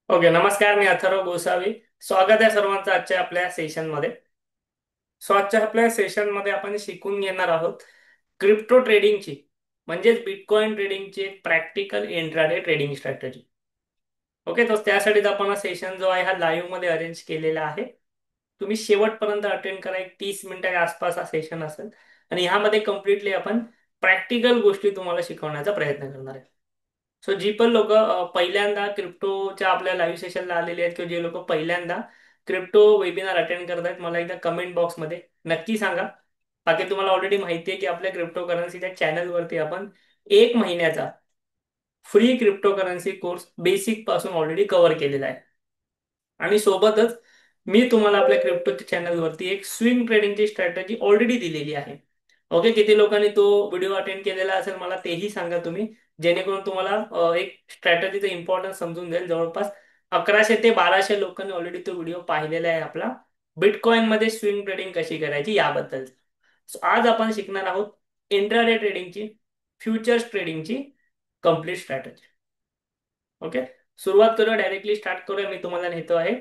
Okay, नमस्कार. मी अथर्व गोसावी. स्वागत आहे सर्वांचं आजच्या आपल्या सेशनमध्ये. आजच्या आपल्या सेशनमध्ये आपण शिकून घेणार आहोत क्रिप्टो ट्रेडिंगची, म्हणजेच बिटकॉइन ट्रेडिंगची एक practical intraday trading strategy. Okay, तर त्यासाठीच आपण हा सेशन जो आहे हा लाईव्ह मध्ये अरेंज केलेला आहे. तुम्ही शेवटपर्यंत अटेंड करा. एक 30 मिनिटाच्या आसपास हा सेशन असेल आणि ह्यामध्ये कम्प्लिटली आपण प्रॅक्टिकल गोष्टी तुम्हाला शिकवण्याचा प्रयत्न करणार आहे. जी पण लोक पहिल्यांदा क्रिप्टोच्या आपल्या लाईव्ह सेशनला आलेले आहेत किंवा जे लोक पहिल्यांदा क्रिप्टो वेबिनार अटेंड करत आहेत, मला एकदा कमेंट बॉक्समध्ये नक्की सांगा. बाकी तुम्हाला ऑलरेडी माहिती आहे की आपल्या क्रिप्टो करन्सीच्या चॅनलवरती आपण 1 महिन्याचा free crypto currency course basic पासून ऑलरेडी कव्हर केलेला आहे. आणि सोबतच मी तुम्हाला आपल्या क्रिप्टोच्या चॅनलवरती एक स्विंग ट्रेडिंगची स्ट्रॅटेजी ऑलरेडी दिलेली आहे. ओके, किती लोकांनी तो व्हिडिओ अटेंड केलेला असेल मला तेही सांगा तुम्ही, जेणेकरून तुम्हाला एक स्ट्रॅटेजीचं इम्पॉर्टन्स समजून जाईल. जवळपास 1100 ते 1200 लोकांनी ऑलरेडी तो व्हिडिओ पाहिलेला आहे आपला, बिटकॉइन मध्ये स्विंग ट्रेडिंग कशी करायची याबद्दल. आज आपण शिकणार आहोत इंट्राडे ट्रेडिंगची, फ्युचर्स ट्रेडिंगची कम्प्लीट स्ट्रॅटेजी. ओके, सुरुवात करूया. डायरेक्टली स्टार्ट करूया. मी तुम्हाला नेतो आहे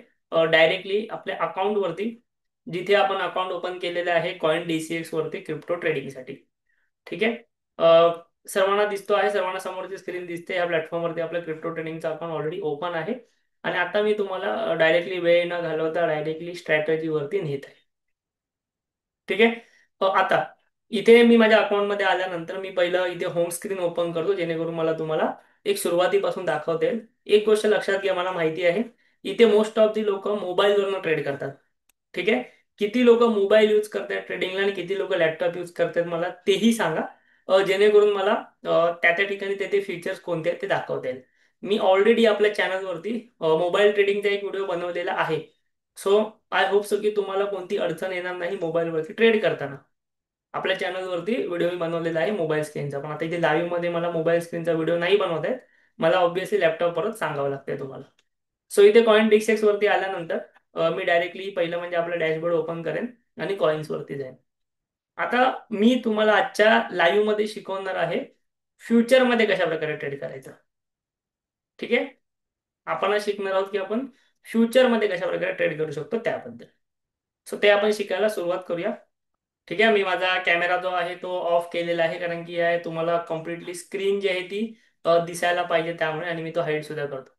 डायरेक्टली आपल्या अकाउंट वरती, जिथे आपण अकाउंट ओपन केलेलं आहे कॉइन डीसीएक्स वरती क्रिप्टो ट्रेडिंगसाठी. ठीक आहे. सर्वांना दिसतो आहे, सर्वांना समोरची स्क्रीन दिसते. या प्लॅटफॉर्मवरती आपलं क्रिप्टो ट्रेडिंगचं अकाउंट ऑलरेडी ओपन आहे. आणि आता मी तुम्हाला डायरेक्टली वेळ न घालवता डायरेक्टली स्ट्रॅटेजीवरती नेत आहे. ठीक आहे. आता इथे मी माझ्या अकाउंटमध्ये आल्यानंतर मी पहिलं इथे होम स्क्रीन ओपन करतो, जेणेकरून मला तुम्हाला एक सुरुवातीपासून दाखवता येईल. एक गोष्ट लक्षात घ्या, मला माहिती आहे इथे मोस्ट ऑफ दी लोक मोबाईलवरून ट्रेड करतात. ठीक आहे. किती लोक मोबाईल यूज करतात ट्रेडिंगला आणि किती लोक लॅपटॉप यूज करतात मला तेही सांगा, जेणेकरून मला त्या त्या ठिकाणी ते फीचर्स कोणते आहेत ते दाखवता येईल. मी ऑलरेडी आपल्या चॅनलवरती मोबाईल ट्रेडिंगचा एक व्हिडिओ बनवलेला आहे. सो आय होप सो की तुम्हाला कोणती अडचण येणार नाही मोबाईलवरती ट्रेड करताना. आपल्या चॅनलवरती व्हिडिओ मी बनवलेला आहे मोबाईल स्क्रीनचा, पण आता इथे लाईव्ह मध्ये मला मोबाईल स्क्रीनचा व्हिडिओ नाही बनवता येत. मला ऑब्व्हियसली लॅपटॉप परत सांगावं लागतंय तुम्हाला. सो इथे कॉइन डिक्सेक्स वरती आल्यानंतर मी डायरेक्टली पहिलं म्हणजे आपलं डॅशबोर्ड ओपन करेन आणि कॉइन्स वरती जाईन. आता मी तुम्हाला आजच्या लाईव्ह मध्ये शिकवणार आहे फ्युचर मध्ये कशा प्रकारे ट्रेड करायचं. ठीक आहे. आपण आज शिकणार आहोत की आपण फ्युचर मध्ये कशा प्रकारे ट्रेड करू शकतो त्याबद्दल. सो ते आपण शिकायला सुरुवात करूया. ठीक आहे. मी माझा कॅमेरा जो आहे तो ऑफ केलेला आहे, कारण की आहे तुम्हाला कम्प्लिटली स्क्रीन जी आहे ती दिसायला पाहिजे त्यामुळे, आणि मी तो हाईड सुद्धा करतो.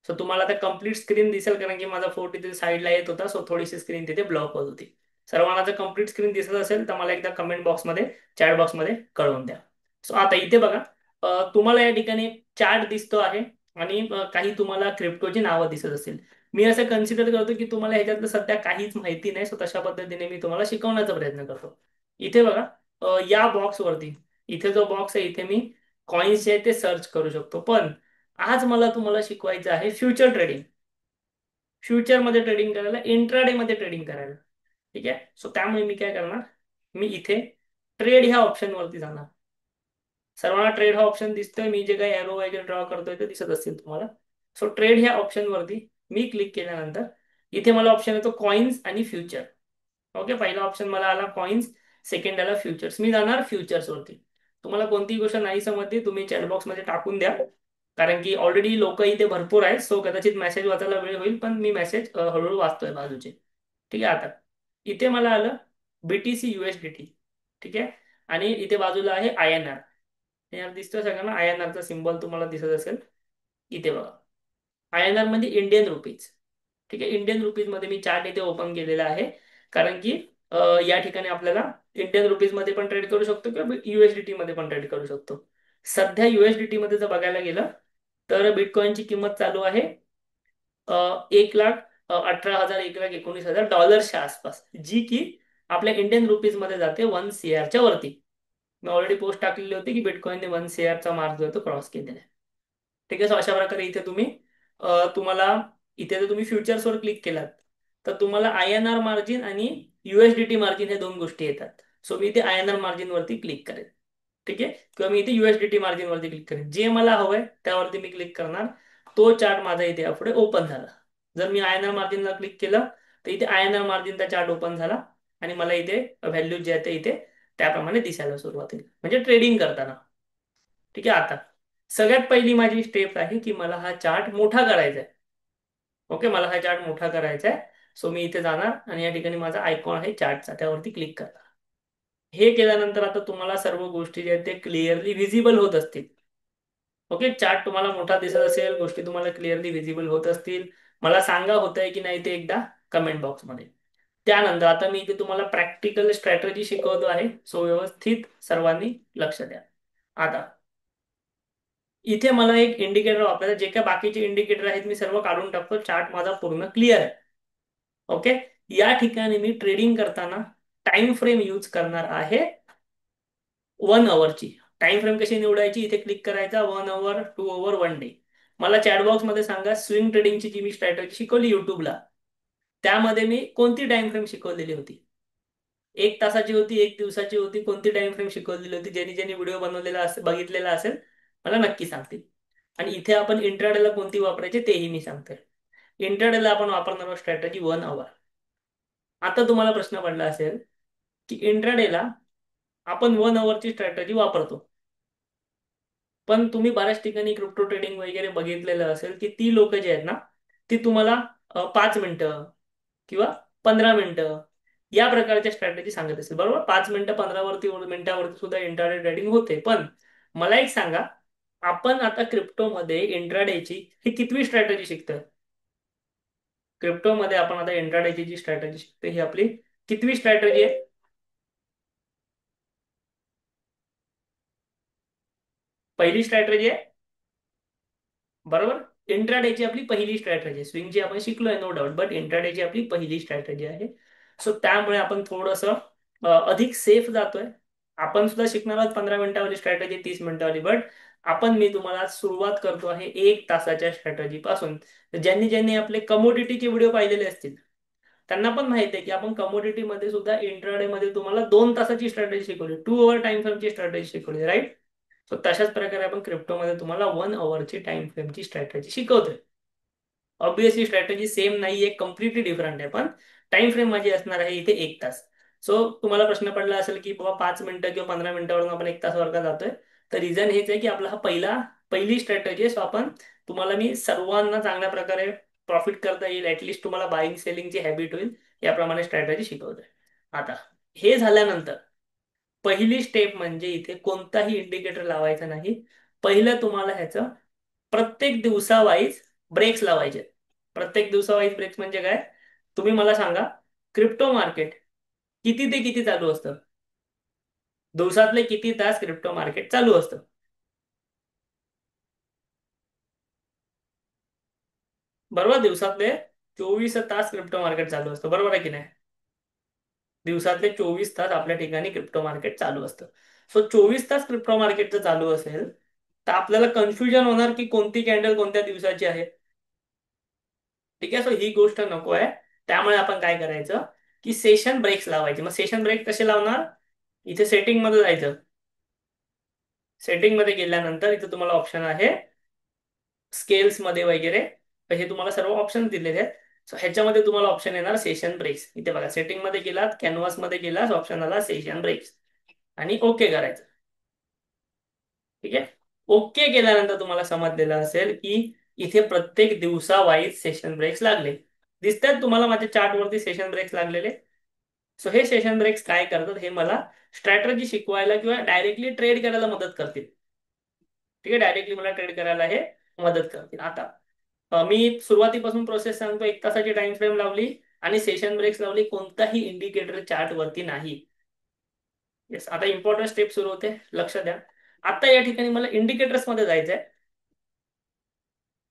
सो तुम्हाला आता कम्प्लीट स्क्रीन दिसेल, कारण की माझा फोटो तिथे साईडला येत होता, सो थोडीशी स्क्रीन तिथे ब्लॉक होत होती. सर्वांना जर कम्प्लीट स्क्रीन दिसत असेल तर मला एकदा कमेंट बॉक्समध्ये, चॅट बॉक्समध्ये कळवून द्या. सो आता इथे बघा, तुम्हाला या ठिकाणी चार्ट दिसतो आहे आणि काही तुम्हाला क्रिप्टोची नावं दिसत असेल. मी असं कन्सिडर करतो की तुम्हाला ह्याच्यातलं सध्या काहीच माहिती नाही, सो तशा पद्धतीने मी तुम्हाला शिकवण्याचा प्रयत्न करतो. इथे बघा, या बॉक्स वरती, इथे जो बॉक्स आहे इथे मी कॉइन्स जे आहे ते सर्च करू शकतो. पण आज मला तुम्हाला शिकवायचं आहे फ्युचर ट्रेडिंग. फ्युचर मध्ये ट्रेडिंग करायला, इंट्राडे मध्ये ट्रेडिंग करायला. ठीक आहे. सो त्यामुळे मी काय करणार, मी इथे ट्रेड ह्या ऑप्शन वरती जाणार. सर्वांना ट्रेड हा ऑप्शन दिसतोय, मी जे काही एरो वगैरे ड्रॉ करतोय ते दिसत असतील तुम्हाला. सो ट्रेड ह्या ऑप्शन वरती मी क्लिक केल्यानंतर इथे मला ऑप्शन येतो कॉइन्स आणि फ्युचर. ओके, पहिला ऑप्शन मला आला कॉइन्स, सेकंड आला फ्युचर्स. मी जाणार फ्युचर्स वरती. तुम्हाला कोणतीही गोष्ट नाही समजली तुम्ही चॅटबॉक्स मध्ये टाकून द्या, कारण की ऑलरेडी लोक इथे भरपूर आहेत. सो कदाचित मेसेज वाचायला वेळ होईल, पण मी मेसेज हळूहळू वाचतोय बाजूचे. ठीक आहे. आता इथे मला आलं बीटीसी USDT. ठीक आहे. आणि इथे बाजूला आहे INR. यार दिसतोय सगळ्यांना INRचा सिम्बॉल तुम्हाला दिसत असेल. इथे बघा, INR म्हणजे इंडियन रुपीज. ठीक आहे. इंडियन रुपीज मध्ये मी चार्ट इथे ओपन केलेला आहे, कारण की या ठिकाणी आपल्याला इंडियन रुपीज मध्ये पण ट्रेड करू शकतो किंवा USDT मध्ये पण ट्रेड करू शकतो. सध्या USDT मध्ये जर बघायला गेलं तर बिटकॉइनची किंमत चालू आहे 1,18,000 1,19,000 डॉलर्सच्या आसपास, जी की आपल्या इंडियन रुपीज मध्ये जाते 1 CR वरती. मी ऑलरेडी पोस्ट टाकलेली होती की बिटकॉइनने 1 CR मार्क जो आहे तो क्रॉस केलेला आहे. ठीक आहे. सो अशा प्रकारे इथे तुम्ही तुम्हाला इथे जर तुम्ही फ्युचर्सवर क्लिक केलात तर तुम्हाला INR मार्जिन आणि USDT मार्जिन हे दोन गोष्टी येतात. सो मी इथे INR मार्जिन वरती क्लिक करेन. ठीक आहे. किंवा मी इथे USDT मार्जिन वरती क्लिक करेन, जे मला हवंय त्यावरती मी क्लिक करणार. तो चार्ट माझा इथे यापुढे ओपन झाला. जर मी INR मार्जिनला क्लिक केलं तर इथे INR मार्जिनचा चार्ट ओपन झाला आणि मला इथे व्हॅल्यू जे आहे ते इथे त्याप्रमाणे दिसायला सुरुवात होईल, म्हणजे ट्रेडिंग करताना. ठीक आहे. आता सगळ्यात पहिली माझी स्टेप आहे की मला हा चार्ट मोठा करायचा आहे. ओके, मला हा चार्ट मोठा करायचा आहे. सो मी इथे जाणार आणि या ठिकाणी माझा आयकॉन आहे चार्टचा, त्यावरती क्लिक करणार. हे केल्यानंतर आता तुम्हाला सर्व गोष्टी जे आहेत ते क्लिअरली व्हिजिबल होत असतील. ओके, चार्ट तुम्हाला मोठा दिसत असेल, गोष्टी तुम्हाला क्लिअरली व्हिजिबल होत असतील. मला सांगा होतंय की नाही ते एकदा कमेंट बॉक्समध्ये. त्यानंतर आता मी इथे तुम्हाला प्रॅक्टिकल स्ट्रॅटेजी शिकवतो आहे, सो व्यवस्थित सर्वांनी लक्ष द्या. आता इथे मला एक इंडिकेटर वापरायचं, जे काय बाकीचे इंडिकेटर आहेत मी सर्व काढून टाकतो, चार्ट माझा पूर्ण क्लिअर आहे. ओके, या ठिकाणी मी ट्रेडिंग करताना टाइम फ्रेम यूज करणार आहे 1 अवरची. टाइम फ्रेम कशी निवडायची, इथे क्लिक करायचा, 1 अवर, 2 अवर, 1 डे. मला चॅटबॉक्स मध्ये सांगा, स्विंग ट्रेडिंगची जी मी स्ट्रॅटेजी शिकवली युट्यूबला, त्यामध्ये मी कोणती टाइम फ्रेम शिकवलेली होती? 1 तासाची होती, 1 दिवसाची होती, कोणती टाइम फ्रेम शिकवलेली होती? ज्यांनी ज्यांनी व्हिडिओ बनवलेला असेल, बघितलेला असेल, मला नक्की सांगतील. आणि इथे आपण इंट्राडेला कोणती वापरायची तेही मी सांगतोय. इंट्राडेला आपण वापरणार आहोत स्ट्रॅटेजी 1 अवर. आता तुम्हाला प्रश्न पडला असेल की इंट्राडेला आपण 1 अवरची स्ट्रॅटेजी वापरतो, पण तुम्ही बऱ्याच ठिकाणी क्रिप्टो ट्रेडिंग वगैरे बघितलेलं असेल की ती लोक जे आहेत ना, ती तुम्हाला 5 मिनिटं किंवा 15 मिनिटं या प्रकारच्या स्ट्रॅटेजी सांगत असेल. बरोबर, 5 मिनिटं 15 मिनिटावरती सुद्धा इंट्राडे ट्रेडिंग होते. पण मला एक सांगा, आपण आता क्रिप्टोमध्ये इंट्राडेची ही कितवी स्ट्रॅटेजी शिकतोय? क्रिप्टोमध्ये आपण आता इंट्राडेची जी स्ट्रॅटेजी शिकतोय ही आपली कितवी स्ट्रॅटेजी आहे? पहिली स्ट्रॅटेजी आहे. बरोबर, इंट्राडेची आपली पहिली स्ट्रॅटेजी. स्विंगची आपण शिकलोय नो डाऊट, बट इंट्राडेची आपली पहिली स्ट्रॅटेजी आहे. सो त्यामुळे आपण थोडंसं अधिक सेफ जातोय. आपण सुद्धा शिकणार आहोत 15 मिनिटावाली स्ट्रॅटेजी, 30 मिनिटावाली, बट मी तुम्हाला सुरुवात करतो आहे 1 तासाच्या स्ट्रॅटेजी पासून. तर ज्यांनी ज्यांनी आपले कमोडिटीचे व्हिडिओ पाहिलेले असतील त्यांना पण माहिती आहे की आपण कमोडिटी मध्ये सुद्धा इंट्राडे मध्ये तुम्हाला 2 तासाची स्ट्रॅटेजी शिकवली, 2 अवर टाइम फ्रेमची स्ट्रॅटेजी शिकवली, राईट? सो तशाच प्रकारे आपण क्रिप्टोमध्ये तुम्हाला 1 अवरची टाइम फ्रेमची स्ट्रॅटेजी शिकवतोय. ऑब्विसली स्ट्रॅटेजी सेम नाहीये, कम्प्लिटली डिफरंट आहे, पण टाइम फ्रेम माझी असणार आहे इथे 1 तास. सो तुम्हाला प्रश्न पडला असेल की बाबा 5 मिनिटं किंवा 15 मिनिटावरून आपण 1 तासावर का जातोय? तर रिझन हेच आहे की आपला हा पहिली स्ट्रॅटेजी आहे. सो आपण तुम्हाला मी सर्वांना चांगल्या प्रकारे प्रॉफिट करता येईल, ऍटलिस्ट तुम्हाला बाईंग सेलिंगची हॅबिट होईल, याप्रमाणे स्ट्रॅटेजी शिकवतोय. आता हे झाल्यानंतर पहिली स्टेप म्हणजे इथे कोणताही इंडिकेटर लावायचा नाही. पहिलं तुम्हाला ह्याचं प्रत्येक दिवसावाईज ब्रेक्स लावायचे. प्रत्येक दिवसावाईज ब्रेक्स म्हणजे काय? तुम्ही मला सांगा, क्रिप्टो मार्केट किती ते किती चालू असतं? दिवसातले किती तास क्रिप्टो मार्केट चालू असतं? बरोबर, दिवसातले 24 तास क्रिप्टो मार्केट चालू असतं, बरोबर आहे की नाही? दिवसातले 24 तास आपल्या ठिकाणी क्रिप्टो मार्केट चालू असतं. सो 24 तास क्रिप्टो मार्केट जर चालू असेल तर आपल्याला कन्फ्युजन होणार की कोणती कॅन्डल कोणत्या दिवसाची आहे. ठीक आहे, सो ही गोष्ट नको आहे. त्यामुळे आपण काय करायचं की सेशन ब्रेक्स लावायचे. मग सेशन ब्रेक कसे लावणार? इथे सेटिंग मध्ये जायचं. सेटिंग मध्ये गेल्यानंतर इथे तुम्हाला ऑप्शन आहे स्केल्स मध्ये वगैरे, तर हे तुम्हाला सर्व ऑप्शन दिलेले आहेत. सो ह्याच्यामध्ये तुम्हाला ऑप्शन येणार सेशन ब्रेक्स. इथे बघा, सेटिंग मध्ये गेलात, कॅनव्हास मध्ये गेलात, ऑप्शन आला सेशन ब्रेक्स आणि ओके करायचं. ठीक आहे, ओके केल्यानंतर तुम्हाला समजलेलं असेल की इथे प्रत्येक दिवसा वाईज सेशन ब्रेक्स लागले. दिसतात तुम्हाला माझ्या चार्ट वरती सेशन ब्रेक्स लागलेले. सो हे सेशन ब्रेक्स काय करतात, हे मला स्ट्रॅटेजी शिकवायला किंवा डायरेक्टली ट्रेड करायला मदत करतील. ठीक आहे, डायरेक्टली मला ट्रेड करायला हे मदत करतील. आता मी सुरुवातीपासून प्रोसेस सांगतो. 1 तासाची टाइम फ्रेम लावली आणि सेशन ब्रेक्स लावली, कोणताही इंडिकेटर चार्ट वरती नाही. येस, आता इम्पॉर्टंट स्टेप सुरू होते, लक्ष द्या. आता या ठिकाणी मला इंडिकेटर्स मध्ये जायचंय.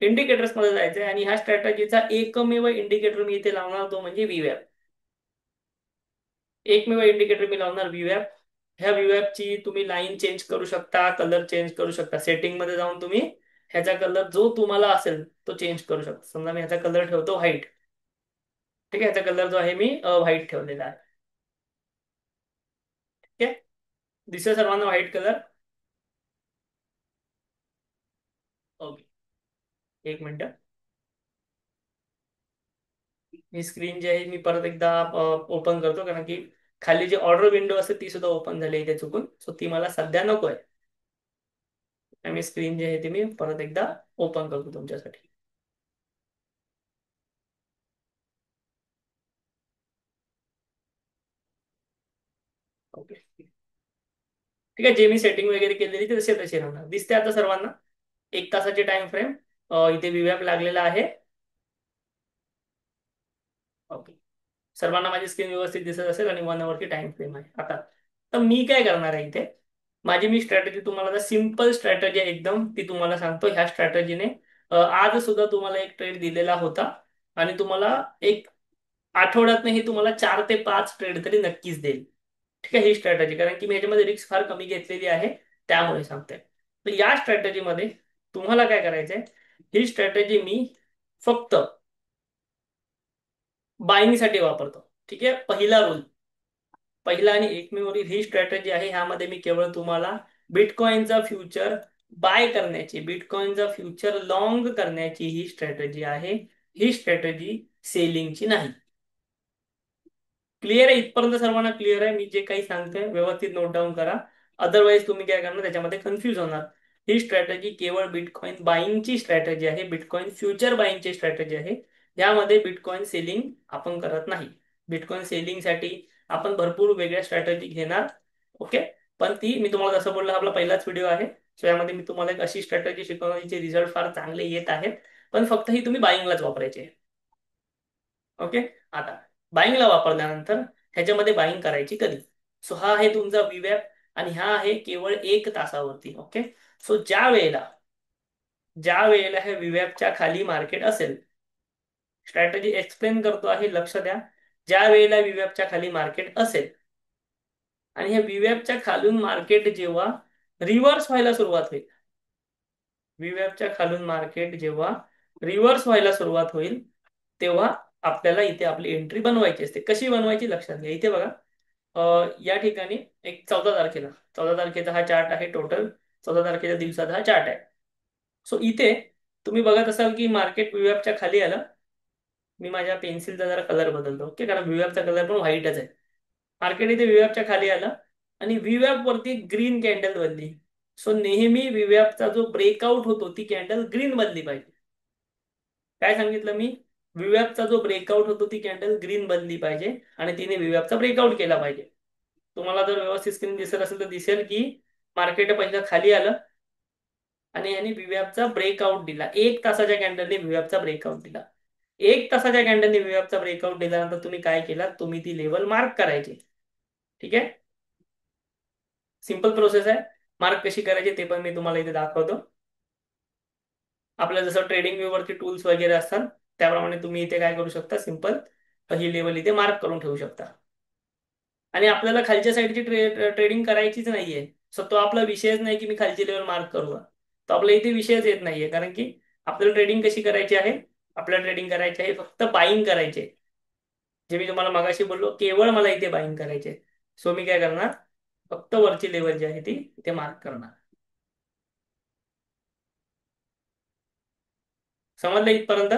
इंडिकेटर्स मध्ये जायचंय आणि ह्या स्ट्रॅटेजीचा एकमेव इंडिकेटर मी इथे लावणार, तो म्हणजे व्हीवॅप. एकमेव इंडिकेटर मी लावणार व्हीवॅप. ह्या व्हीवॅपची तुम्ही लाईन चेंज करू शकता, कलर चेंज करू शकता. सेटिंग मध्ये जाऊन तुम्ही ह्याचा कलर जो तुम्हाला असेल तो चेंज करू शकता. समजा मी ह्याचा कलर ठेवतो व्हाईट. ठीक आहे, ह्याचा कलर जो आहे मी व्हाईट ठेवलेला आहे. ठीक आहे, दिसेल सर्वांना व्हाईट कलर? ओके, एक मिनिट. ही स्क्रीन जी आहे मी परत एकदा ओपन करतो, कारण की खाली जी ऑर्डर विंडो असते ती सुद्धा ओपन झाली इथे चुकून, सो ती मला सध्या नको आहे. मी स्क्रीन जी आहे ती मी परत एकदा ओपन करतो तुमच्यासाठी. ओके, ठीक आहे. जे मी सेटिंग वगैरे केलेली ते तसे तसे राहणार. दिसते आता सर्वांना? 1 तासाचे टाइम फ्रेम इथे विवॅप लागलेला आहे. ओके, सर्वांना माझी स्क्रीन व्यवस्थित दिसत असेल आणि 1 आवरची टाइम फ्रेम आहे आता. तर मी काय करणार आहे इथे, माझी मी स्ट्रॅटेजी तुम्हाला सिंपल स्ट्रॅटेजी आहे एकदम, ती तुम्हाला सांगतो. ह्या स्ट्रॅटेजीने आज सुद्धा तुम्हाला एक ट्रेड दिलेला होता आणि तुम्हाला एक आठवड्यात नाही तुम्हाला 4 ते 5 ट्रेड तरी नक्कीच देईल. ठीक आहे, ही स्ट्रॅटेजी, कारण की मी याच्यामध्ये रिस्क फार कमी घेतलेली आहे, त्यामुळे सांगतोय. तर या स्ट्रॅटेजीमध्ये तुम्हाला काय करायचंय, ही स्ट्रॅटेजी मी फक्त बायिंगसाठी वापरतो. ठीक आहे, पहिला रूल, पहिला आणि एकमेव रूल, ही स्ट्रॅटेजी आहे. ह्यामध्ये मी केवळ तुम्हाला बिटकॉइनचा फ्युचर बाय करण्याची, बिटकॉइनचा फ्युचर लॉंग करण्याची ही स्ट्रॅटेजी आहे. ही स्ट्रॅटेजी सेलिंगची नाही. क्लिअर आहे? इथपर्यंत सर्वांना क्लिअर आहे? मी जे काही सांगतोय व्यवस्थित नोट डाऊन करा, अदरवाईज तुम्ही काय करणार, त्याच्यामध्ये कन्फ्युज होणार. ही स्ट्रॅटेजी केवळ बिटकॉइन बाईंगची स्ट्रॅटेजी आहे, बिटकॉइन फ्युचर बाईंगची स्ट्रॅटेजी आहे. यामध्ये बिटकॉइन सेलिंग आपण करत नाही. बिटकॉइन सेलिंगसाठी आपण भरपूर वेगळ्या स्ट्रॅटेजी घेणार. ओके, पण ती मी तुम्हाला जसं बोललो, आपला पहिलाच व्हिडिओ आहे. सो यामध्ये मी तुम्हाला एक अशी स्ट्रॅटेजी शिकवणार जिचे रिझल्ट फार चांगले येत आहेत, पण फक्त ही तुम्ही बाईंगलाच वापरायची आहे. ओके, आता बाईंगला वापरल्यानंतर ह्याच्यामध्ये बाईंग करायची कधी? सो हा आहे तुमचा विवॅप आणि हा आहे केवळ 1 तासावरती. ओके, सो ज्या वेळेला हे विवॅपच्या खाली मार्केट असेल, स्ट्रॅटेजी एक्सप्लेन करतो आहे, लक्ष द्या. ज्या वेळेला विवॅपच्या खाली मार्केट असेल आणि ह्या विवॅपच्या खालून मार्केट जेव्हा रिव्हर्स व्हायला सुरुवात होईल, विवॅपच्या खालून मार्केट जेव्हा रिव्हर्स व्हायला सुरुवात होईल, तेव्हा आपल्याला इथे आपली एंट्री बनवायची असते. कशी बनवायची लक्षात घ्या. इथे बघा, या ठिकाणी एक 14 तारखेला, 14 तारखेचा हा चार्ट आहे टोटल, 14 तारखेच्या दिवसाचा हा चार्ट आहे. सो इथे तुम्ही बघत असाल की मार्केट विवॅपच्या खाली आलं. मी माझ्या पेन्सिलचा जरा कलर बदलतो, ओके, कारण विवॅपचा कलर पण व्हाईटच आहे. मार्केट इथे विवॅपच्या खाली आलं आणि विवॅप वरती ग्रीन कॅन्डल बनली. सो नेहमी विवॅपचा जो ब्रेकआउट होतो ती कॅन्डल ग्रीन बनली पाहिजे. काय सांगितलं मी? विवॅपचा जो ब्रेकआउट होतो ती कॅन्डल ग्रीन बनली पाहिजे आणि तिने विवॅपचा ब्रेकआउट केला पाहिजे. तुम्हाला जर व्यवस्थित स्क्रीन दिसत असेल तर दिसेल की मार्केट पहिलं खाली आलं आणि यांनी विवॅपचा ब्रेकआउट दिला. 1 तासाच्या कॅन्डलने विवॅपचा ब्रेकआउट दिला. 1 तासाच्या कॅन्डलने विवॅपचा ब्रेकआउट दिल्यानंतर तुम्ही काय केला, तुम्ही ती लेवल मार्क करायची. ठीक आहे, सिंपल प्रोसेस आहे. मार्क कशी करायची ते पण मी तुम्हाला इथे दाखवतो. आपल्या जसं ट्रेडिंग व्यू वरती टूल्स वगैरे असतात, त्याप्रमाणे तुम्ही इथे काय करू शकता, सिंपल ही लेवल इथे मार्क करून ठेवू शकता. आणि आपल्याला खालच्या साईडची ट्रेडिंग करायचीच नाहीये. सो तो आपला विषयच नाही की मी खालची लेवल मार्क करू. तो आपल्या इथे विषयच येत नाहीये, कारण की आपल्याला ट्रेडिंग कशी करायची आहे, आपल्याला ट्रेडिंग करायची आहे फक्त बाईंग करायचे. जे मी तुम्हाला मगाशी बोललो, केवळ मला इथे बाईंग करायचे. सो मी काय करणार, फक्त वरची लेवल जी आहे ती इथे मार्क करणार. समजलं इथपर्यंत?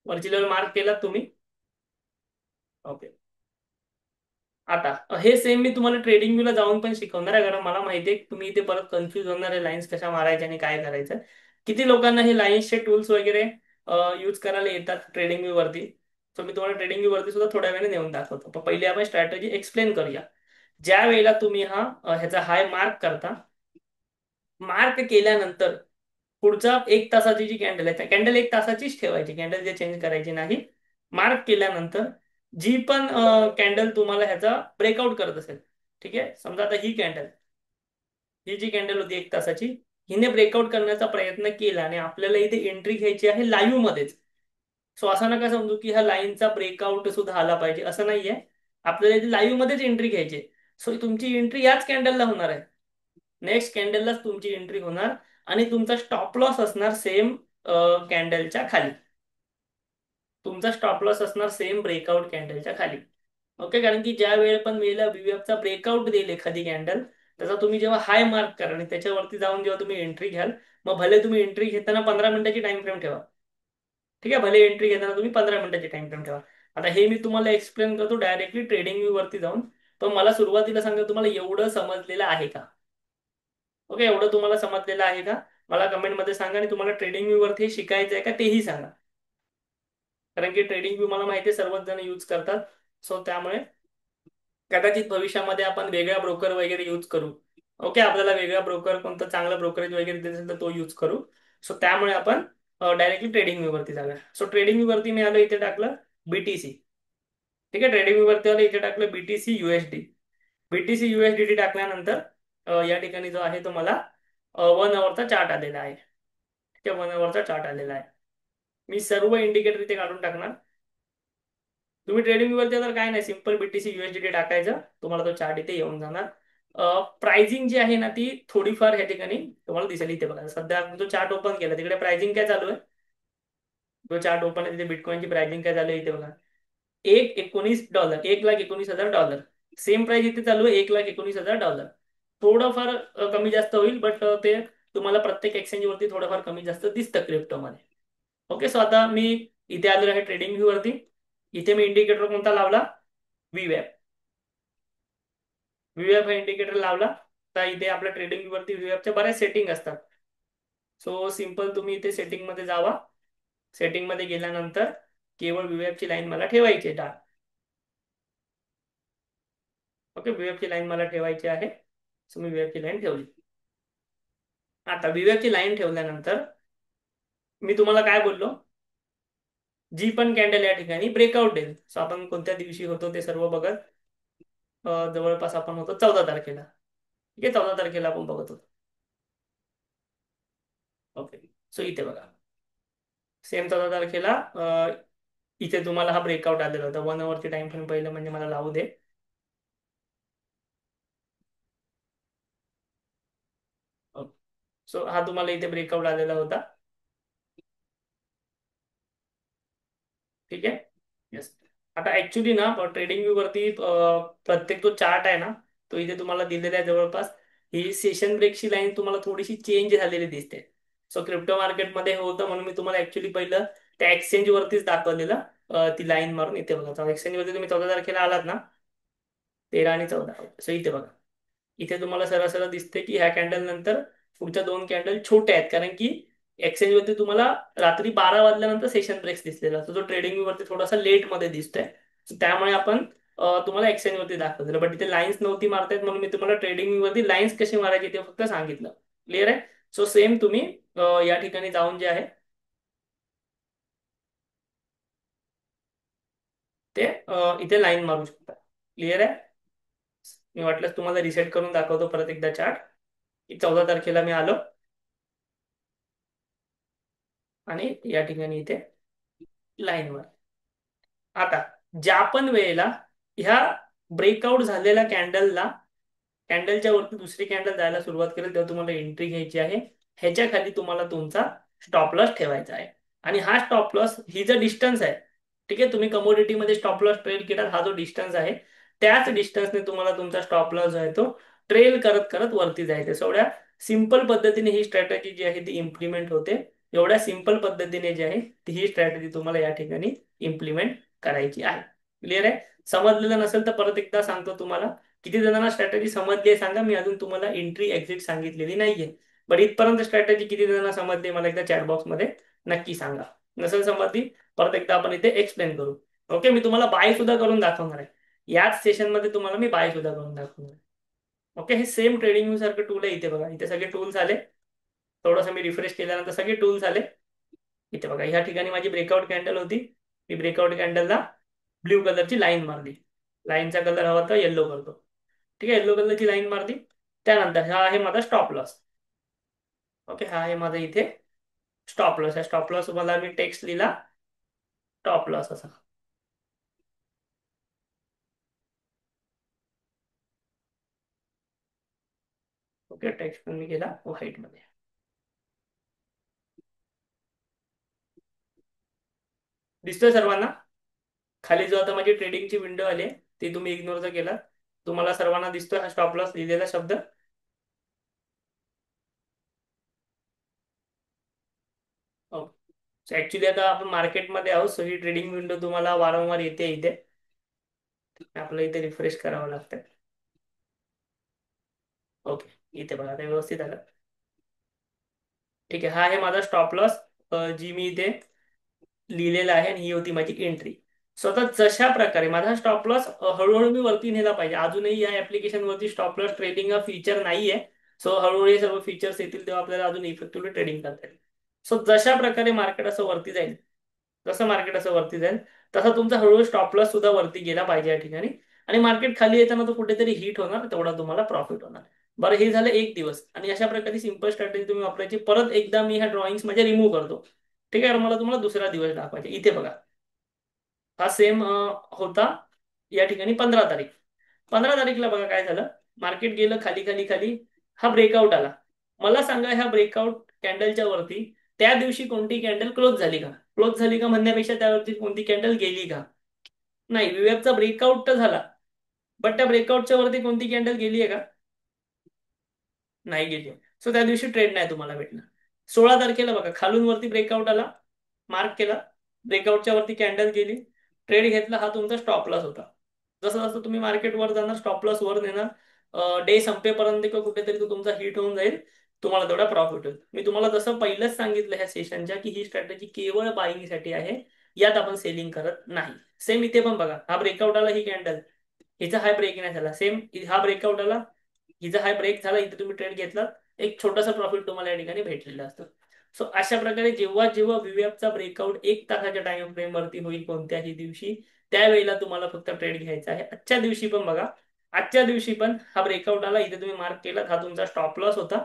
वरची लेवल मार्क केला तुम्ही? ओके, आता हे सेम मी तुम्हाला ट्रेडिंग व्ह्यूला जाऊन पण शिकवणार आहे, कारण मला माहिती आहे की तुम्ही इथे परत कन्फ्युज होणार आहे, लाईन्स कशा मारायच्या आणि काय करायचं. किती लोकांना हे लाईन्सचे टूल्स वगैरे यूज करायला येतात ट्रेडिंग व्यू वरती. तर मी तुम्हाला ट्रेडिंग व्यू वरती सुद्धा थोड्या वेळाने नेऊन दाखवतो. पण पहिले आपण स्ट्रॅटेजी एक्सप्लेन करूया. ज्या वेळेला तुम्ही ह्याचा हाय मार्क करता, मार्क केल्यानंतर पुढचा 1 तासाची जी कॅन्डल आहे, त्या कॅन्डल 1 तासाचीच ठेवायची, कॅन्डल जे चेंज करायची नाही. मार्क केल्यानंतर जी पण कॅन्डल तुम्हाला ह्याचा ब्रेकआउट करत असेल, ठीक आहे, समजा आता ही जी कॅन्डल होती 1 तासाची, हिने ब्रेकआउट करण्याचा प्रयत्न केला आणि आपल्याला इथे एंट्री घ्यायची आहे लाईव्ह मध्येच. सो असं नका समजू की ह्या लाईनचा ब्रेकआउट सुद्धा आला पाहिजे, असं नाहीये. आपल्याला इथे लाईव्ह मध्येच एंट्री घ्यायची. सो तुमची एंट्री याच कॅन्डलला होणार आहे, नेक्स्ट कॅन्डललाच तुमची एंट्री होणार आणि तुमचा स्टॉप लॉस असणार सेम कॅन्डलच्या खाली. तुमचा स्टॉप लॉस असणार सेम ब्रेकआउट कॅन्डलच्या खाली. ओके, कारण की ज्या वेळेला पण वेळेला विवेकचा ब्रेकआउट देईल एखादी कॅन्डल, त्याचा तुम्ही जेव्हा हाय मार्क करा आणि त्याच्यावरती जाऊन जेव्हा तुम्ही एंट्री घ्याल, मग भले तुम्ही एंट्री घेताना 15 मिनिटाची टाइम फ्रेम ठेवा. ठीक आहे, भले एंट्री घेताना तुम्ही 15 मिनिटाची टाइम फ्रेम ठेवा. आता हे मी तुम्हाला एक्सप्लेन करतो डायरेक्टली ट्रेडिंग व्यू वरती जाऊन. पण मला सुरुवातीला सांगा, तुम्हाला एवढं समजलेलं आहे का? ओके, एवढं तुम्हाला समजलेलं आहे का? मला कमेंटमध्ये सांगा आणि तुम्हाला ट्रेडिंग व्यू वरती हे शिकायचं आहे का तेही सांगा. कारण की ट्रेडिंग व्यू मला माहिती आहे सर्वच जण यूज करतात, सो त्यामुळे कदाचित भविष्यामध्ये आपण वेगळा ब्रोकर वगैरे यूज करू. ओके, आपल्याला वेगळा ब्रोकर कोणतं चांगलं ब्रोकरेज वगैरे दिसेल तर तो यूज करू. सो त्यामुळे आपण डायरेक्टली ट्रेडिंग वरती जाऊया. सो ट्रेडिंग वरती मी आलो, इथे टाकलं बीटीसी. ठीक आहे, ट्रेडिंग वरती आलो, इथे टाकलं बीटीसी युएसडी. बीटीसी युएसडीटी टाकल्यानंतर या ठिकाणी जो आहे तो मला 1 अवरचा चार्ट आलेला आहे. ठीक आहे, 1 अवरचा चार्ट आलेला आहे. मी सर्व इंडिकेटर इथे काढून टाकणार. तुम्ही ट्रेडिंग वरती तर काय नाही, सिंपल बीटीसी युएसडीटी टाकायचं, तुम्हाला तो चार्ट इथे येऊन जाणार. प्राइसिंग जी आहे ना ती थोडीफार ह्या ठिकाणी तुम्हाला दिसेल. इथे बघा, सध्या आपण जो चार्ट ओपन केला तिकडे प्राइसिंग काय चालू आहे. जो चार्ट ओपन आहे तिथे बिटकॉइनची प्राइसिंग काय चालू आहे इथे बघा. $1,19, $1,19,000. सेम प्राइस इथे चालू आहे, $1,19,000. थोडंफार कमी जास्त होईल, बट ते तुम्हाला प्रत्येक एक्सचेंज वरती थोडंफार कमी जास्त दिसतं क्रिप्टोमध्ये. ओके, सो आता मी इथे आलेलो आहे ट्रेडिंग व्ह्यू वरती. इथे मी इंडिकेटर कोणता लावला, व्हीवॅप. व्हीवॅप हा इंडिकेटर लावला. तर इथे आपल्या ट्रेडिंग व्ह्यू वरती व्हीवॅपच्या बऱ्याच सेटिंग असतात. सो सिंपल तुम्ही इथे सेटिंग मध्ये जावा. सेटिंग मध्ये गेल्यानंतर केवळ व्हीवॅपची लाईन मला ठेवायची आहे. ओके, व्हीवॅपची लाईन मला ठेवायची आहे. सो मी व्हीवॅपची लाईन ठेवली. आता व्हीवॅपची लाईन ठेवल्यानंतर मी तुम्हाला काय बोललो, जी पण कॅन्डल या ठिकाणी ब्रेकआउट देईल. सो आपण कोणत्या दिवशी होतो ते सर्व बघत, जवळपास आपण होतो 14 तारखेला. ठीक आहे, 14 तारखेला आपण बघत होतो. ओके, सो इथे बघा, सेम 14 तारखेला इथे तुम्हाला हा ब्रेकआउट आलेला होता. 1 अवरची टाइम फ्रेम पहिलं म्हणजे मला लावू दे. सो हा तुम्हाला इथे ब्रेकआउट आलेला होता. ठीक आहे, येस. आता ऍक्च्युली ना ट्रेडिंग व्यू वरती प्रत्येक जो चार्ट आहे ना, तो इथे तुम्हाला दिलेला आहे जवळपास. ही सेशन ब्रेकची लाईन तुम्हाला थोडीशी चेंज झालेली दिसते. सो क्रिप्टो मार्केटमध्ये होतं म्हणून मी तुम्हाला ऍक्च्युली पहिलं त्या एक्सचेंज वरतीच दाखवलेलं. ती लाईन मारून इथे बघा, एक्सचेंज वरती तुम्ही 14 तारखेला आलात ना, 13 आणि 14. सो इथे बघा, इथे तुम्हाला सरळ सरळ दिसते की ह्या कॅन्डल नंतर पुढच्या 2 कॅन्डल छोट्या आहेत, कारण की एक्सचेंज वरती तुम्हाला रात्री 12 वाजल्यानंतर सेशन ब्रेक्स दिसलेला असतो, जो ट्रेडिंग वरती थोडासा लेट मध्ये दिसतोय. So त्यामुळे आपण तुम्हाला एक्सचेंज वरती दाखवलेलं, बट इथे लाईन्स नव्हती मारतायत म्हणून मी तुम्हाला ट्रेडिंग वरती लाईन्स कशी मारायची ते फक्त सांगितलं. क्लिअर आहे. सो सेम तुम्ही या ठिकाणी जाऊन जे आहे ते इथे लाईन मारू शकता. क्लिअर आहे. मी वाटल्यास तुम्हाला रिसेट करून दाखवतो परत एकदा चार्ट. 14 तारखेला मी आलो आणि या ठिकाणी इथे लाईनवर. आता ज्या पण वेळेला ह्या ब्रेकआउट झालेल्या कॅन्डलला, कॅन्डलच्या वरती दुसरी कॅन्डल जायला सुरुवात करेल तेव्हा तुम्हाला एंट्री घ्यायची आहे. ह्याच्या खाली तुम्हाला तुमचा स्टॉप लॉस ठेवायचा आहे. आणि हा स्टॉप लॉस ही जो डिस्टन्स आहे, ठीक आहे, तुम्ही कमोडिटीमध्ये स्टॉप लॉस ट्रेल केला, हा जो डिस्टन्स आहे त्याच डिस्टन्सने तुम्हाला तुमचा स्टॉप लॉस जो आहे तो ट्रेल करत करत वरती जायचं. एवढ्या सिंपल पद्धतीने ही स्ट्रॅटेजी जी आहे ती इम्प्लिमेंट होते. एवढ्या सिंपल पद्धतीने जी आहे ती ही स्ट्रॅटेजी तुम्हाला या ठिकाणी इम्प्लिमेंट करायची आहे. क्लिअर आहे. समजलेलं नसेल तर परत एकदा सांगतो तुम्हाला. किती जणांना स्ट्रॅटेजी समजली आहे सांगा, मी अजून तुम्हाला एंट्री एक्झिट सांगितलेली नाहीये. बट इथपर्यंत स्ट्रॅटेजी किती जणांना समजली मला एकदा चॅट बॉक्स मध्ये नक्की सांगा. नसेल समजली परत एकदा आपण इथे एक्सप्लेन करू. ओके, मी तुम्हाला बाय सुद्धा करून दाखवणार आहे. याच सेशन मध्ये तुम्हाला मी बाय सुद्धा करून दाखवणार आहे. ओके, हे सेम ट्रेडिंग व्यू सारखं टूल आहे. इथे बघा, इथे सगळे टूल्स आले. थोडंसं मी रिफ्रेश केल्यानंतर सगळे टूल्स आले. इथे बघा, ह्या ठिकाणी माझी ब्रेकआउट कॅन्डल होती. मी ब्रेकआउट कॅन्डलला ब्ल्यू कलरची लाईन मारली. लाईनचा कलर हवा तर येल्लो करतो. ठीक आहे, येल्लो कलरची लाईन मारली. त्यानंतर हा आहे माझा स्टॉप लॉस. ओके, हा आहे माझा इथे स्टॉप लॉस. या स्टॉप लॉस मला मी टेक्स्ट लिहिला, स्टॉप लॉस असा. ओके, टेक्स्ट पण मी केला व्हाईट मध्ये. दिसतोय सर्वांना. खाली जो आता माझी ट्रेडिंगची विंडो आली आहे, ती तुम्ही इग्नोर जर केला, तुम्हाला सर्वांना दिसतोय हा स्टॉप लॉस लिहिलेला शब्द. ऍक्च्युली आता आपण मार्केटमध्ये आहोत, सो ही ट्रेडिंग विंडो तुम्हाला वारंवार येते इथे. आपलं इथे रिफ्रेश करावं लागतं. ओके, इथे बघा आता व्यवस्थित आलं. ठीक आहे, हा आहे माझा स्टॉप लॉस जी मी इथे लिहिलेला आहे, आणि ही होती माझी एंट्री. स्वतः जशा प्रकारे माझा स्टॉप लॉस हळूहळू मी वरती नेला पाहिजे. अजूनही या ऍप्लिकेशन वरती स्टॉप लॉस ट्रेडिंग हा फीचर नाहीये. सो हळूहळू हे सर्व फीचर्स येतील तेव्हा आपल्याला अजून इफेक्टिव्हली ट्रेडिंग करता येईल. सो जशा प्रकारे मार्केट असं वरती जाईल, जसं मार्केट असं वरती जाईल, तसा तुमचा हळूहळू स्टॉप लॉस सुद्धा वरती गेला पाहिजे या ठिकाणी. आणि मार्केट खाली येताना तो कुठेतरी हिट होणार, तेवढा तुम्हाला प्रॉफिट होणार. बरं, हे झालं एक दिवस. आणि अशा प्रकारे सिंपल स्ट्रॅटेजी तुम्ही वापरायची. परत एकदा मी ह्या ड्रॉइंग्स मध्ये रिमूव्ह करतो. ठीक आहे, मला तुम्हाला दुसरा दिवस दाखवायचे. इथे बघा, हा सेम होता या ठिकाणी 15 तारीख. 15 तारीखला बघा काय झालं. मार्केट गेलं खाली खाली खाली. हा ब्रेकआउट आला. मला सांगा, ह्या ब्रेकआउट कॅन्डलच्या वरती त्या दिवशी कोणती कॅन्डल क्लोज झाली का? क्लोज झाली का म्हणण्यापेक्षा त्यावरती कोणती कॅन्डल गेली का? नाही. विवेकचा ब्रेकआउट तर झाला, बट त्या ब्रेकआउटच्या वरती कोणती कॅन्डल गेली आहे का? नाही गेली. सो त्या दिवशी ट्रेड नाही तुम्हाला भेटणार. 16 तारखेला बघा, खालून वरती ब्रेकआउट आला, मार्क केला, ब्रेकआउटच्या वरती कॅन्डल गेली, ट्रेड घेतला, हा तुमचा स्टॉप लॉस होता. जसं जसं तुम्ही मार्केट वर जाणार, स्टॉप लॉस वर नेणार, डे संपेपर्यंत किंवा कुठेतरी तो तुमचा हिट होऊन जाईल, तुम्हाला तेवढा प्रॉफिट होईल. मी तुम्हाला जसं पहिलंच सांगितलं ह्या सेशनच्या, की ही स्ट्रॅटेजी केवळ बाईंगसाठी आहे, यात आपण सेलिंग करत नाही. सेम इथे पण बघा, हा ब्रेकआउट आला, ही कॅन्डल, हिचा हाय ब्रेक नाही झाला. सेम हा ब्रेकआउट आला, हिचा हाय ब्रेक झाला, इथे तुम्ही ट्रेड घेतला, एक छोटासा प्रॉफिट तुम्हाला या ठिकाणी भेटलेलं असतं. सो अशा प्रकारे जेव्हा जेव्हा व्हीवॅपचा ब्रेकआउट 1 तासाच्या टाइम फ्रेम वरती होईल कोणत्याही दिवशी, त्यावेळेला तुम्हाला फक्त ट्रेड घ्यायचा आहे. आजच्या दिवशी पण बघा, आजच्या दिवशी पण हा ब्रेकआउट आला, इथे तुम्ही मार्क केला, हा तुमचा स्टॉप लॉस होता.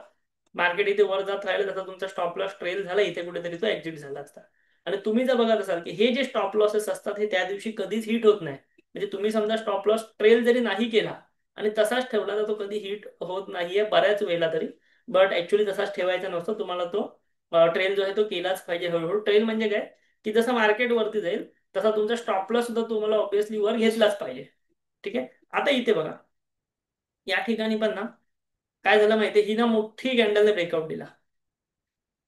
मार्केट इथे वर जात राहिलं, तसा तुमचा स्टॉप लॉस ट्रेल झाला, इथे कुठेतरी तो एक्झिट झाला असता. आणि तुम्ही जर बघत असाल की हे जे स्टॉप लॉसेस असतात हे त्या दिवशी कधीच हिट होत नाही. म्हणजे तुम्ही समजा स्टॉप लॉस ट्रेल जरी नाही केला आणि तसाच ठेवला, तर तो कधी हिट होत नाहीये बऱ्याच वेळेला तरी. बट ऍक्च्युली तसाच ठेवायचा नसतो तुम्हाला. तो ट्रेल जो आहे तो केलाच पाहिजे हळूहळू. ट्रेल म्हणजे काय, की जसं मार्केट वरती जाईल तसा तुमचा स्टॉप लॉस सुद्धा तुम्हाला ऑब्विसली वर घेतलाच पाहिजे. ठीक आहे. आता इथे बघा, या ठिकाणी पण ना काय झालं माहितीये, ही ना मोठी कॅन्डलने ब्रेकआउट दिला,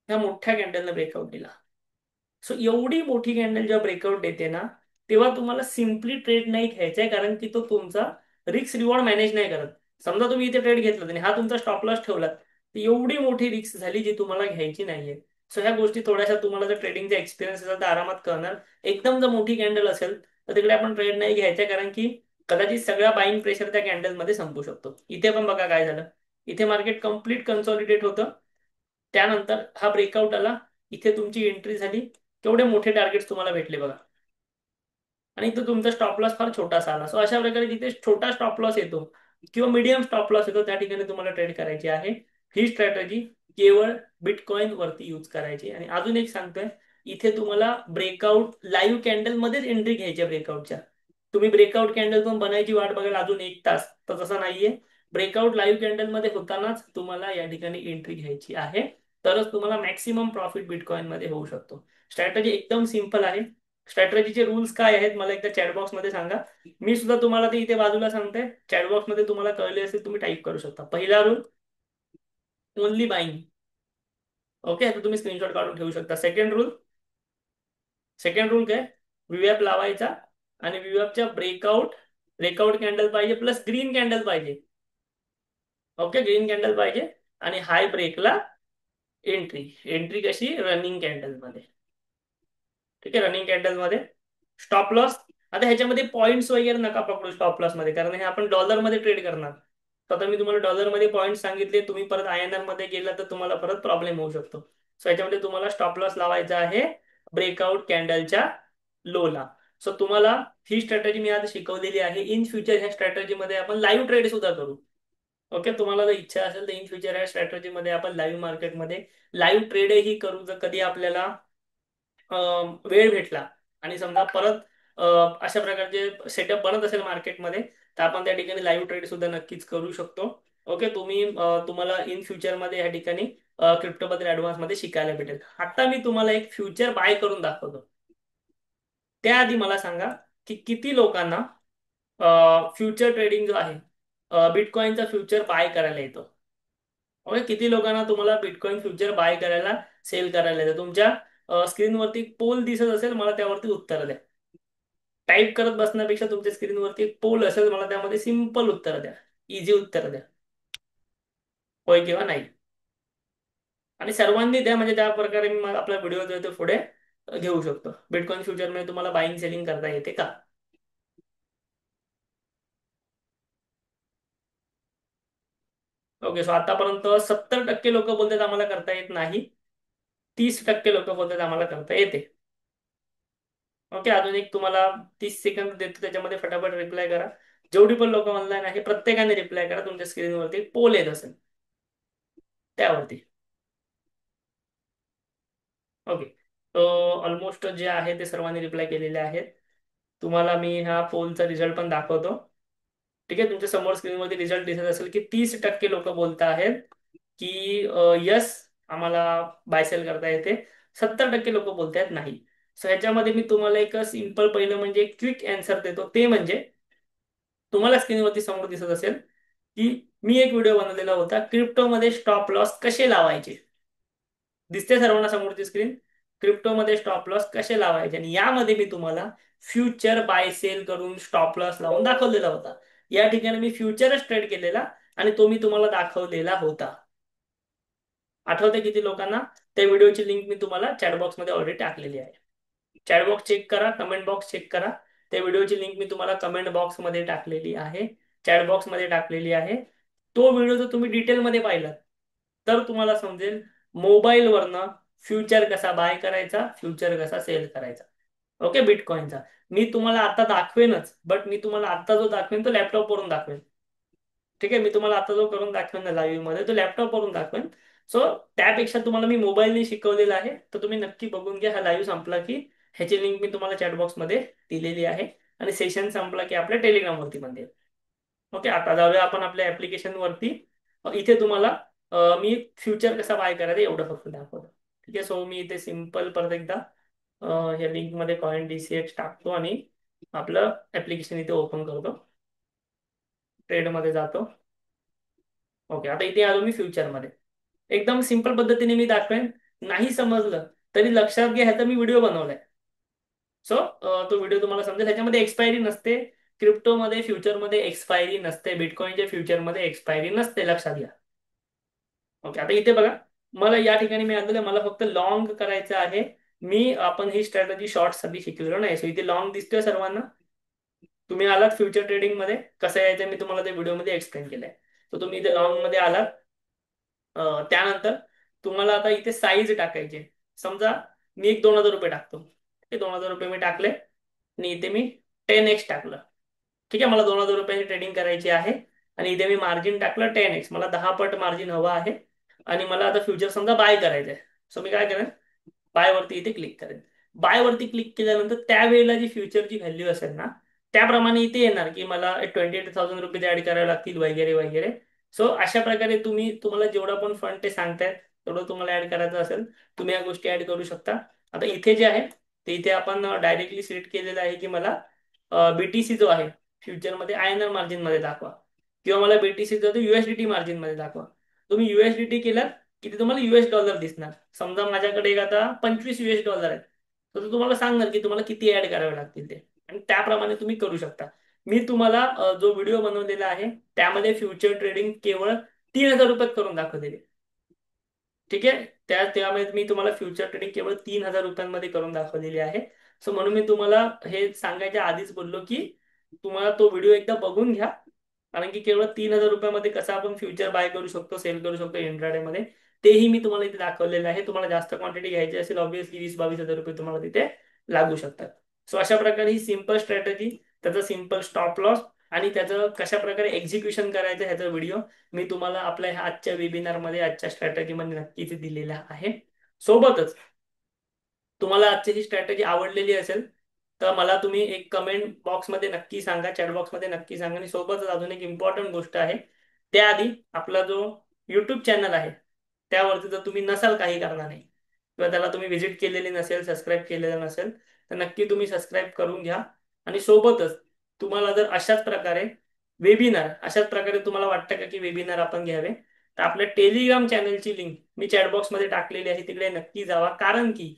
ह्या मोठ्या कॅन्डलने ब्रेकआउट दिला. सो एवढी मोठी कॅन्डल जेव्हा ब्रेकआउट देते ना, तेव्हा तुम्हाला सिम्पली ट्रेड नाही घ्यायचा आहे, कारण की तो तुमचा रिस्क रिवॉर्ड मॅनेज नाही करत. समजा तुम्ही इथे ट्रेड घेतला आणि हा तुमचा स्टॉप लॉस ठेवला, तर एवढी मोठी रिस्क झाली जी तुम्हाला घ्यायची नाहीये. सो ह्या गोष्टी थोड्याशा तुम्हाला जर ट्रेडिंगचा एक्सपिरियन्स असेल तर आरामात कळणार. एकदम जर मोठी कॅन्डल असेल तर तिकडे आपण ट्रेड नाही घ्यायचा, कारण की कदाचित सगळा बाईंग प्रेशर त्या कॅन्डलमध्ये संपू शकतो. इथे पण बघा काय झालं, इथे मार्केट कम्प्लीट कन्सॉलिडेट होतं. त्यानंतर हा ब्रेकआउट आला, इथे तुमची एंट्री झाली, केवढे मोठे टार्गेट्स तुम्हाला भेटले बघा. आणि तो तुमचा स्टॉप लॉस फार छोटासा आला. सो अशा प्रकारे जिथे छोटा स्टॉप लॉस येतो किंवा मीडियम स्टॉप लॉस येतो, त्या ठिकाणी तुम्हाला ट्रेड करायची आहे. ही स्ट्रॅटेजी केवळ बिटकॉइन वरती यूज करायची. आणि अजून एक सांगतोय, इथे तुम्हाला ब्रेकआउट लाईव्ह कॅन्डल मध्येच एंट्री घ्यायची आहे ब्रेकआउटच्या. तुम्ही ब्रेकआउट कॅन्डल पण बनायची वाट बघायला अजून 1 तास, तर तसं नाहीये. ब्रेकआउट लाईव्ह कॅन्डल मध्ये होतानाच तुम्हाला या ठिकाणी एंट्री घ्यायची आहे, तरच तुम्हाला मॅक्सिमम प्रॉफिट बिटकॉइन मध्ये होऊ शकतो. स्ट्रॅटेजी एकदम सिंपल आहे. स्ट्रॅटेजीचे रूल्स काय आहेत मला एकदा चॅटबॉक्स मध्ये सांगा. मी सुद्धा तुम्हाला ते इथे बाजूला सांगते, चॅटबॉक्स मध्ये तुम्हाला कळले असेल, तुम्ही टाईप करू शकता. पहिला रूल, ओनली बाईंग. ओके, आता तुम्ही स्क्रीनशॉट काढून ठेवू शकता. सेकंड रूल काय, व्हीवॅप लावायचा आणि व्हीवॅपच्या ब्रेकआउट ब्रेकआउट कॅन्डल पाहिजे प्लस ग्रीन कॅन्डल पाहिजे. ओके, ग्रीन कॅन्डल पाहिजे. आणि हाय ब्रेकला एंट्री. एंट्री कशी, रनिंग कॅन्डल मध्ये. ठीक आहे, रनिंग कॅन्डल मध्ये. स्टॉप लॉस, आता ह्याच्यामध्ये पॉईंट्स वगैरे नका पकडू स्टॉप लॉस मध्ये, कारण हे आपण डॉलर मध्ये ट्रेड करणार. तर आता मी तुम्हाला डॉलर मध्ये पॉईंट सांगितले, तुम्ही परत INR मध्ये गेला तर तुम्हाला परत प्रॉब्लेम होऊ शकतो. सो याच्यामध्ये तुम्हाला स्टॉप लॉस लावायचा आहे ब्रेकआउट कॅन्डलच्या लोला. सो तुम्हाला ही स्ट्रॅटेजी मी आज शिकवलेली आहे. इन फ्युचर ह्या स्ट्रॅटेजी मध्ये आपण लाईव्ह ट्रेड सुद्धा करू. ओके, तुम्हाला जर इच्छा असेल तर इन फ्युचर ह्या स्ट्रॅटेजी मध्ये आपण लाईव्ह मार्केटमध्ये लाईव्ह ट्रेडही करू. जर कधी आपल्याला वेळ भेटला आणि समजा परत अशा प्रकारचे सेटअप बनत असेल मार्केटमध्ये, तर आपण त्या ठिकाणी लाईव्ह ट्रेड सुद्धा नक्कीच करू शकतो. ओके, तुम्हाला इन फ्युचरमध्ये या ठिकाणी क्रिप्टोबद्दल ऍडव्हान्स मध्ये शिकायला भेटेल. आता मी तुम्हाला एक फ्युचर बाय करून दाखवतो. त्याआधी मला सांगा की किती लोकांना फ्युचर ट्रेडिंग जो आहे बिटकॉइनचा फ्युचर बाय करायला येतो. ओके, किती लोकांना तुम्हाला बिटकॉइन फ्युचर बाय करायला, सेल करायला येतं? तुमच्या स्क्रीनवरती पोल दिसत असेल, मला त्यावरती उत्तर द्या. टाईप करत बसण्यापेक्षा तुमच्या स्क्रीनवरती एक पोल असेल, मला त्यामध्ये सिंपल उत्तर द्या, इझी उत्तर द्या, होय किंवा नाही. आणि सर्वांनी द्या, म्हणजे त्या प्रकारे मी आपला व्हिडिओ देतो पुढे. घेऊ शकतो. बिटकॉइन फ्युचरमध्ये तुम्हाला बाईंग सेलिंग करता येते का? ओके, सो आतापर्यंत 70% लोक बोलतात आम्हाला करता येत नाही. 30% लोक बोलतात आम्हाला करता येते. ओके, अजून एक तुम्हाला 30 सेकंद देतो, त्याच्यामध्ये फटाफट रिप्लाय करा. जेवढी पण लोक ऑनलाईन आहे प्रत्येकाने रिप्लाय करा. तुमच्या स्क्रीनवरती पोल येत असेल त्यावरती. ओके, ऑलमोस्ट जे आहे ते सर्वांनी रिप्लाय केलेले आहेत. तुम्हाला मी हा पोलचा रिझल्ट पण दाखवतो. ठीक आहे, तुमच्या समोर स्क्रीनवरती रिझल्ट दिसत असेल की 30% लोक बोलत आहेत की यस, आम्हाला बाय सेल करता येते. 70% लोक बोलतायत नाही. सो ह्याच्यामध्ये मी तुम्हाला एक सिंपल पहिलं म्हणजे क्विक अँसर देतो. ते म्हणजे तुम्हाला स्क्रीनवरती समोर दिसत असेल की मी एक व्हिडिओ बनवलेला होता, क्रिप्टोमध्ये स्टॉप लॉस कसे लावायचे. दिसते सर्वांना समोरची स्क्रीन? क्रिप्टोमध्ये स्टॉप लॉस कसे लावायचे, आणि यामध्ये मी तुम्हाला फ्युचर बाय सेल करून स्टॉप लॉस लावून दाखवलेला होता. या ठिकाणी मी फ्युचरच ट्रेड केलेला आणि तो मी तुम्हाला दाखवलेला होता. आठवते किती लोकांना? त्या व्हिडिओची लिंक मी तुम्हाला चॅटबॉक्स मध्ये ऑलरेडी टाकलेली आहे. चॅटबॉक्स चेक करा, कमेंट बॉक्स चेक करा. त्या व्हिडिओची लिंक मी तुम्हाला कमेंट बॉक्स मध्ये टाकलेली आहे, चॅटबॉक्स मध्ये टाकलेली आहे. तो व्हिडिओ जर तुम्ही डिटेलमध्ये पाहिला तर तुम्हाला समजेल मोबाईलवरनं फ्युचर कसा बाय करायचा, फ्युचर कसा सेल करायचा. ओके, बिटकॉइनचा मी तुम्हाला आता दाखवेनच, बट मी तुम्हाला आता जो दाखवेन तो लॅपटॉप वरून दाखवेन. ठीक आहे, मी तुम्हाला आता जो करून दाखवेन ना लाईव्ह मध्ये, तो लॅपटॉप वरून दाखवेन. सो त्यापेक्षा तुम्हाला मी मोबाईलने शिकवलेलं आहे, तर तुम्ही नक्की बघून घ्या. हा लाईव्ह संपला की ह्याची लिंक मी तुम्हाला चॅटबॉक्स मध्ये दिलेली आहे, आणि सेशन संपला की आपल्या टेलिग्राम वरती पण देईल. ओके, आता जाऊया आपण आपल्या ऍप्लिकेशन वरती. इथे तुम्हाला मी फ्युचर कसा बाय करायचा एवढं फक्त दाखवतो. ठीक आहे, सो मी इथे सिम्पल परत एकदा या लिंक मध्ये कॉइन डीसीएक्स टाकतो आणि आपलं ऍप्लिकेशन इथे ओपन करतो, ट्रेड मध्ये जातो. ओके, आता इथे आलो मी फ्युचर मध्ये. एकदम सिंपल पद्धतीने मी दाखवेन. नाही समजलं तरी लक्षात घ्या, ह्याचा मी व्हिडिओ बनवलाय. सो तो व्हिडिओ तुम्हाला समजेल. ह्याच्यामध्ये एक्सपायरी नसते. क्रिप्टोमध्ये फ्युचरमध्ये एक्सपायरी नसते. बिटकॉइनच्या फ्युचरमध्ये एक्सपायरी नसते, लक्षात घ्या. ओके, आता इथे बघा, मला या ठिकाणी मी आलेलं, मला फक्त लॉंग करायचं आहे. आपण ही स्ट्रॅटेजी शॉर्ट साठी शिकलेलो नाही. सो इथे लॉंग दिसतोय सर्वांना. तुम्ही आलात फ्युचर ट्रेडिंग मध्ये, कसं यायचं मी तुम्हाला त्या व्हिडिओमध्ये एक्सप्लेन केलंय. तर तुम्ही इथे लॉंग मध्ये आलात. त्यानंतर तुम्हाला आता इथे साईज टाकायची आहे. समजा मी एक 2,000 रुपये टाकतो. ठीक आहे, 2,000 रुपये मी टाकले आणि इथे मी 10x टाकलं. ठीक आहे, मला 2,000 रुपयाची ट्रेडिंग करायची आहे आणि इथे मी मार्जिन टाकलं 10x. मला 10 पट मार्जिन हवं आहे आणि मला आता फ्युचर समजा बाय करायचं आहे. सो मी काय करेन, बाय वरती इथे क्लिक करेन. बाय वरती क्लिक केल्यानंतर त्यावेळेला जी फ्युचरची व्हॅल्यू असेल ना, त्याप्रमाणे इथे येणार की मला 28,000 रुपये ऍड करावे लागतील वगैरे वगैरे. सो अशा प्रकारे तुम्हाला जेवढा पण फंड ते सांगतायत तेवढं तुम्हाला ऍड करायचं असेल, तुम्ही या गोष्टी ऍड करू शकता. आता इथे जे आहे ते इथे आपण डायरेक्टली सिलेक्ट केलेलं आहे की मला बीटीसी जो आहे फ्युचरमध्ये आयएनआर मार्जिन मध्ये दाखवा, किंवा मला बीटीसी जो युएसडीटी मार्जिन मध्ये दाखवा. तुम्ही युएसडीटी केलात की ते तुम्हाला युएस डॉलर दिसणार. समजा माझ्याकडे एक आता 25 US डॉलर आहेत, तर तो तुम्हाला सांगणार की तुम्हाला किती ऍड करावे लागतील ते, आणि त्याप्रमाणे तुम्ही करू शकता. मी तुम्हाला जो व्हिडिओ बनवलेला आहे त्यामध्ये फ्युचर ट्रेडिंग केवळ 3,000 रुपयात करून दाखवलेली. ठीक आहे, त्यामध्ये मी तुम्हाला फ्युचर ट्रेडिंग केवळ 3,000 रुपयांमध्ये करून दाखवलेली आहे. सो म्हणून मी तुम्हाला हे सांगायच्या आधीच बोललो की तुम्हाला तो व्हिडिओ एकदा बघून घ्या. कारण की केवळ 3,000 रुपयामध्ये कसं आपण फ्युचर बाय करू शकतो, सेल करू शकतो इंट्राडे मध्ये, तेही मी तुम्हाला इथे दाखवलेलं आहे. तुम्हाला जास्त क्वांटिटी घ्यायची असेल, ऑब्व्हियसली 20-22 हजार रुपये तुम्हाला तिथे लागू शकतात. सो अशा प्रकारे ही सिंपल स्ट्रॅटेजी, त्याचा सिंपल स्टॉप लॉस आणि त्याचं कशा प्रकारे एक्झिक्युशन करायचं ह्याचा व्हिडिओ मी तुम्हाला आपल्या ह्या आजच्या वेबिनारमध्ये, आजच्या स्ट्रॅटेजीमध्ये नक्कीच दिलेला आहे. सोबतच तुम्हाला आजची ही स्ट्रॅटेजी आवडलेली असेल तर मला तुम्ही एक कमेंट बॉक्समध्ये नक्की सांगा, चॅट बॉक्समध्ये नक्की सांगा. आणि सोबतच अजून एक इम्पॉर्टंट गोष्ट आहे, त्याआधी आपला जो यूट्यूब चॅनल आहे त्यावरती जर तुम्ही नसाल काही कारणाने, किंवा त्याला तुम्ही व्हिजिट केलेली नसेल, सबस्क्राईब केलेलं नसेल, तर नक्की तुम्ही सबस्क्राईब करून घ्या. आणि सोबतच तुम्हाला जर अशाच प्रकारे तुम्हाला वाटतं का की वेबिनार आपण घ्यावे, तर आपल्या टेलिग्राम चॅनलची लिंक मी चॅटबॉक्समध्ये टाकलेली आहे, तिकडे नक्की जावा. कारण की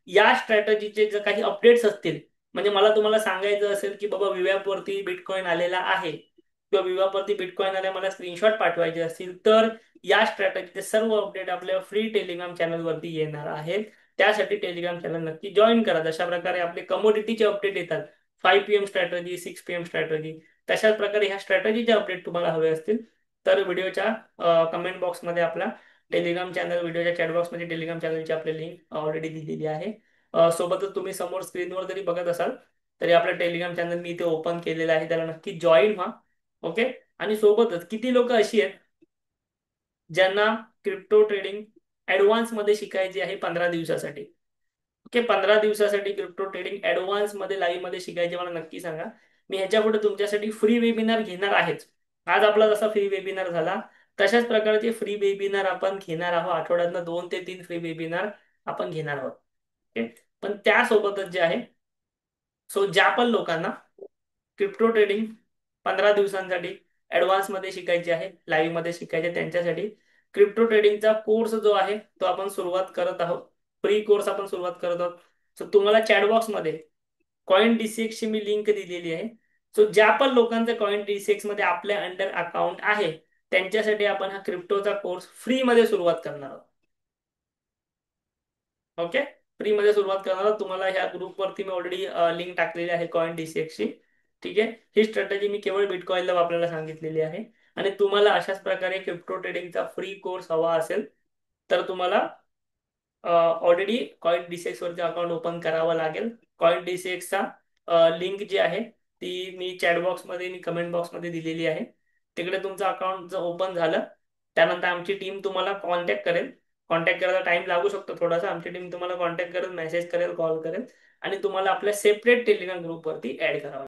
या स्ट्रॅटेजीचे जर काही अपडेट्स असतील, म्हणजे मला तुम्हाला सांगायचं असेल की बाबा विवॅप वरती बिटकॉइन आलेला आहे, किंवा विवॅप वरती बिटकॉइन आले मला स्क्रीनशॉट पाठवायचे असतील, तर या स्ट्रॅटेजीचे सर्व अपडेट आपल्या फ्री टेलिग्राम चॅनल वरती येणार आहेत. त्यासाठी टेलिग्राम चॅनल नक्की जॉईन करा. जशा प्रकारे आपले कमोडिटीचे अपडेट येतात, 5 PM स्ट्रॅटजी, 6 PM स्ट्रॅटजी, तशाच प्रकारे ह्या स्ट्रॅटजीचे अपडेट तुम्हाला हवे असतील तर व्हिडिओच्या कमेंट बॉक्समध्ये आपला टेलिग्राम चॅनल, व्हिडिओच्या चॅट बॉक्समध्ये टेलिग्राम चॅनलची आपली लिंक ऑलरेडी दिलेली आहे. सोबतच तुम्ही समोर स्क्रीनवर जरी बघत असाल तरी आपलं टेलिग्राम चॅनल मी इथे ओपन केलेलं आहे, त्याला नक्की जॉईन व्हा. ओके. आणि सोबतच किती लोक अशी आहेत ज्यांना क्रिप्टो ट्रेडिंग ऍडव्हान्स मध्ये शिकायची आहे 15 दिवसासाठी? ओके, 15 दिवसासाठी क्रिप्टो ट्रेडिंग ऍडव्हान्स मध्ये लाईव्ह मध्ये शिकायचे मला नक्की सांगा. मी ह्याच्या पुढे तुमच्यासाठी फ्री वेबिनार घेणार आहेच. आज आपला जसा फ्री वेबिनार झाला तशाच प्रकारचे फ्री वेबिनार आपण घेणार आहोत. आठवड्यातनं 2 ते 3 फ्री वेबिनार आपण घेणार आहोत. ओके. पण त्यासोबतच जे आहे, सो ज्या पण लोकांना क्रिप्टो ट्रेडिंग 15 दिवसांसाठी ऍडव्हान्स मध्ये शिकायचे आहे, लाईव्ह मध्ये शिकायचे, त्यांच्यासाठी क्रिप्टो ट्रेडिंगचा कोर्स जो आहे तो आपण सुरुवात करत आहोत. फ्री कोर्स आपण सुरुवात करत आहोत. सो तुम्हाला चॅटबॉक्स मध्ये कॉइन डीसीएक्स ची मी लिंक दिलेली आहे. सो ज्या पण लोकांचं कॉइन डीसीएक्स मध्ये आपल्या अंडर अकाउंट आहे त्यांच्यासाठी आपण हा क्रिप्टोचा कोर्स फ्री मध्ये सुरुवात करणार आहोत. ओके. फ्री मध्ये सुरुवात करणार तुम्हाला ह्या ग्रुपवरती मी ऑलरेडी लिंक टाकलेली आहे कॉइन डीसीएक्स ची. ठीक आहे. ही स्ट्रॅटेजी मी केवळ बिटकॉइनला वापरायला सांगितलेली आहे. आणि तुम्हाला अशाच प्रकारे क्रिप्टो ट्रेडिंगचा फ्री कोर्स हवा असेल तर तुम्हाला ऑलरेडी कॉइन डीसीएक्स वरती अकाउंट ओपन करावं लागेल. कॉइन डीसीएक्सचा लिंक जी आहे ती मी चॅट बॉक्स मध्ये आणि कमेंट बॉक्स मध्ये दिलेली आहे. तिकडे तुमचं अकाउंट जर ओपन झालं त्यानंतर आमची टीम तुम्हाला कॉन्टॅक्ट करेल. कॉन्टॅक्ट करायला टाइम लागू शकतो थोडासा. आमची टीम तुम्हाला कॉन्टॅक्ट करेल, मेसेज करेल, कॉल करेल आणि तुम्हाला आपल्या सेपरेट टेलिग्राम ग्रुपवरती ऍड करावं.